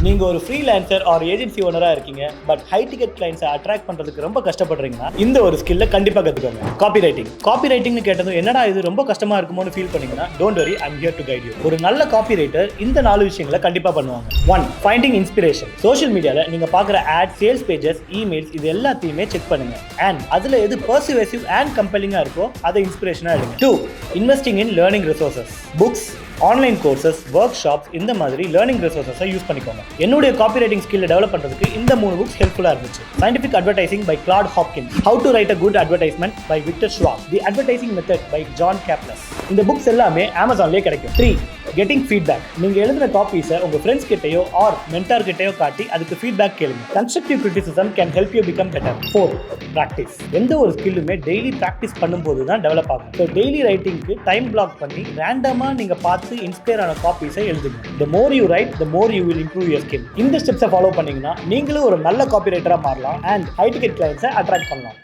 நீங்க ஒரு freelancer R agency ஓனரா இருக்கீங்க பட் ஹை டிக்கெட் கிளைண்ட்ஸை அட்ராக்ட் பண்றதுக்கு ரொம்ப கஷ்டப்படுறீங்கன்னா இந்த ஒரு ஸ்கில்ல கண்டிப்பா கத்துக்கோங்க. காப்பி ரைட்டிங்னு கேட்டதும் என்னடா இது ரொம்ப கஷ்டமா இருக்குமோன்னு ஃபீல் பண்ணீங்கன்னா don't worry, I am here to guide you. ஒரு நல்ல காப்பி ரைட்டர் இந்த 4 விஷயங்களை கண்டிப்பா பண்ணுவாங்க. 1. Finding inspiration. சோஷியல் மீடியால நீங்க பாக்குற ஆட், சேல்ஸ் பேஜஸ், இமெயில்ஸ் இது எல்லாத்தையுமே செக் பண்ணுங்க. அண்ட் அதுல எது பர்சுவேசிவ் அண்ட் கம்பெலிங்கா இருக்கோ அதை இன்ஸ்பிரேஷனா எடுங்க. 2. Investing in learning resources. Books, online courses, work shops இந்த மாதிரி லேர்னிங் ரிசோர்சஸை யூஸ் பண்ணிக்கோங்க. என்னுடைய காப்பி ரைட்டிங் ஸ்கில்லை டெவலப் பண்றதுக்கு இந்த 3 புக்ஸ் ஹெல்ப்ஃபுல்லா இருந்துச்சு. Scientific advertising by Claude Hopkins, how to write a good advertisement by Victor Schwab, the advertising method by John Caples. இந்த புக்ஸ் எல்லாமே அமேசான்லயே கிடைக்கும். 3. Getting feedback. நீங்க எழுதின காப்பீஸை உங்க ஃப்ரெண்ட்ஸ் கிட்டயோ ஆர் மென்டார் கிட்டயோ காட்டி அதுக்கு ஃபீட்பேக் கேளுங்க. Constructive criticism can help you become better. 4. Practice. எந்த ஒரு ஸ்கில்லுமே டெய்லி பிராக்டிஸ் பண்ணும்போது தான் டெவலப் ஆகும். ஸோ டெய்லி ரைட்டிங்க்கு டைம் பிளாக் பண்ணி ரேண்டமா நீங்க பார்த்து இன்ஸ்பயர் ஆன காப்பீஸை எழுதுங்க. The more you write, the more you will improve your skill. இந்த ஸ்டெப்ஸை ஃபாலோ பண்ணீங்கன்னா நீங்களும் ஒரு நல்ல காப்பி ரைட்டரா மாறலாம் அண்ட் ஹை டிக்கெட் கிளைண்ட்ஸை அட்ராக்ட் பண்ணலாம்.